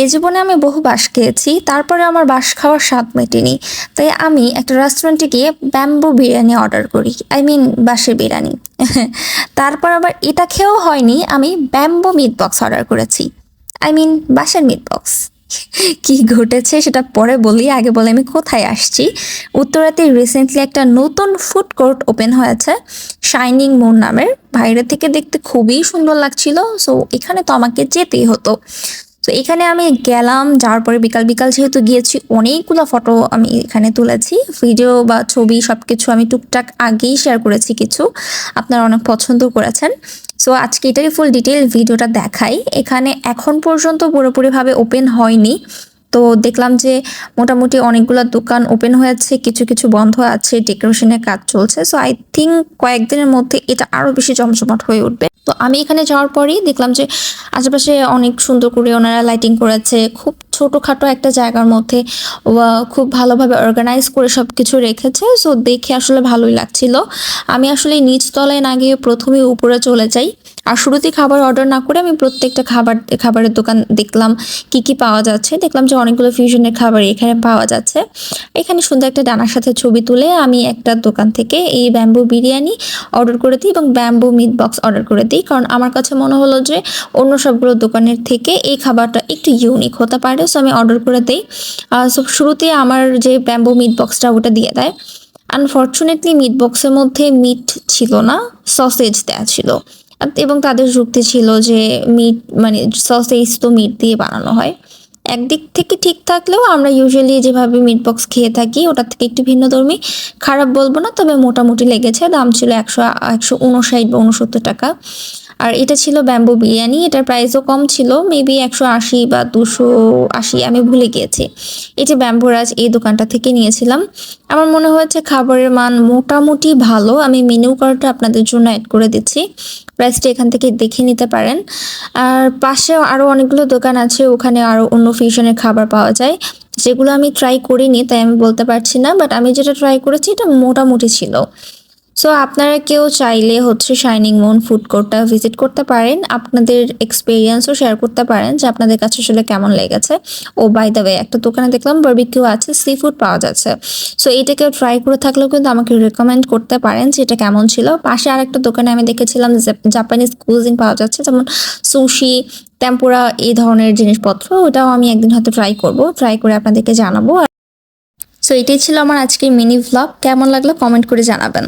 এ জীবনে আমি বহু বাঁশ খেয়েছি, তারপরে আমার বাঁশ খাওয়ার স্বাদ মেটেনি। তাই আমি একটা রেস্টুরেন্টে গিয়ে ব্যাম্বু বিরিয়ানি অর্ডার করি, আই মিন বাঁশের বিরিয়ানি। তারপর আবার এটা খেয়েও হয়নি, আমি ব্যাম্বু মিট বক্স অর্ডার করেছি, আই মিন বাঁশের মিট বক্স। কি ঘটেছে সেটা পরে বলি, আগে বলে আমি কোথায় আসছি। উত্তরাতে রিসেন্টলি একটা নতুন ফুড কোর্ট ওপেন হয়েছে, শাইনিং মুন নামের। বাইরে থেকে দেখতে খুবই সুন্দর লাগছিল, সো এখানে তো আমাকে যেতেই হতো। তো এখানে আমি গেলাম, যাওয়ার পরে বিকাল বিকাল যেহেতু গিয়েছি, অনেকগুলো ফটো আমি এখানে তুলেছি, ভিডিও বা ছবি সবকিছু আমি টুকটাক আগেই শেয়ার করেছি কিছু, আপনারা অনেক পছন্দ করেছেন। সো আজকে এটারই ফুল ডিটেল ভিডিওটা দেখাই। এখানে এখন পর্যন্ত পুরোপুরিভাবে ওপেন হয়নি, তো দেখলাম যে মোটামুটি অনেকগুলো দোকান ওপেন হয়েছে, কিছু কিছু বন্ধ আছে, ডেকোরেশনের কাজ চলছে। সো আই থিঙ্ক কয়েকদিনের মধ্যে এটা আরো বেশি জমজমাট হয়ে উঠবে। তো আমি এখানে যাওয়ার পরেই দেখলাম যে আশেপাশে অনেক সুন্দর করে ওনারা লাইটিং করেছে, খুব ছোটোখাটো একটা জায়গার মধ্যে খুব ভালোভাবে অর্গানাইজ করে সব কিছু রেখেছে। সো দেখে আসলে ভালোই লাগছিল। আমি আসলে নিচতলায় না গিয়ে প্রথমে উপরে চলে যাই, আর শুরুতেই খাবার অর্ডার না করে আমি প্রত্যেকটা খাবারের দোকান দেখলাম কি কি পাওয়া যাচ্ছে। দেখলাম যে অনেকগুলো ফিউশনের খাবার এখানে পাওয়া যাচ্ছে। এখানে সুন্দর একটা ডানার সাথে ছবি তুলে আমি একটা দোকান থেকে এই ব্যাম্বু বিরিয়ানি অর্ডার করে দিই এবং ব্যাম্বু মিট বক্স অর্ডার করে দিই, কারণ আমার কাছে মনে হলো যে অন্য সবগুলো দোকানের থেকে এই খাবারটা একটু ইউনিক হতে পারে। সো আমি অর্ডার করে দিই। সো শুরুতে আমার যে ব্যাম্বু মিট বক্সটা ওটা দিয়ে দেয়। আনফর্চুনেটলি মিট বক্সের মধ্যে মিট ছিল না, সসেজ দেওয়া ছিল। এবং তাদের যুক্তি ছিল যে মিট মানে সসেজ তো মিট দিয়ে বানানো হয়। একদিক থেকে ঠিক থাকলেও আমরা ইউজুয়ালি যেভাবে মিট বক্স খেয়ে থাকি ওটার থেকে একটু ভিন্নধর্মী। খারাপ বলবো না, তবে মোটামুটি লেগেছে। দাম ছিল 159 বা 69 টাকা। আর এটা ছিল ব্যাম্বু বিরিয়ানি, এটার প্রাইসও কম ছিল, মেবি 180 বা 280, আমি ভুলে গিয়েছি। এই যে ব্যাম্বুরাজ এই দোকানটা থেকে নিয়েছিলাম। আমার মনে হয়েছে খাবারের মান মোটামুটি ভালো। আমি মেনু কার্ডটা আপনাদের জন্য অ্যাড করে দিচ্ছি, প্রাইসটা এখান থেকে দেখে নিতে পারেন। আর পাশে আরও অনেকগুলো দোকান আছে, ওখানে আরও অন্য ফিউশনের খাবার পাওয়া যায়, যেগুলো আমি ট্রাই করিনি তাই আমি বলতে পারছি না, বাট আমি যেটা ট্রাই করেছি এটা মোটামুটি ছিল। সো আপনারা কেউ চাইলে শাইনিং মুন ফুড কোর্টটা ভিজিট করতে পারেন, আপনাদের এক্সপিরিয়েন্সও শেয়ার করতে পারেন যে আপনাদের কাছে আসলে কেমন লেগেছে। ও বাই দ্য ওয়ে, একটা দোকানে দেখলাম বারবিকিউ আছে, সি ফুড পাওয়া যাচ্ছে। সো এটা কেউ ট্রাই করে থাকলেও কিন্তু আমাকে রেকমেন্ড করতে পারেন যে এটা কেমন ছিল। পাশে আরেকটা দোকানে আমি দেখেছিলাম জাপানিজ কুজিন পাওয়া যাচ্ছে, যেমন সুশি, টেম্পুরা, এই ধরনের জিনিসপত্র। ওটাও আমি একদিন হয়তো ট্রাই করব, ট্রাই করে আপনাদেরকে জানাবো। সো এটাই ছিল আমার আজকের মিনি ভ্লগ। কেমন লাগলো কমেন্ট করে জানাবেন।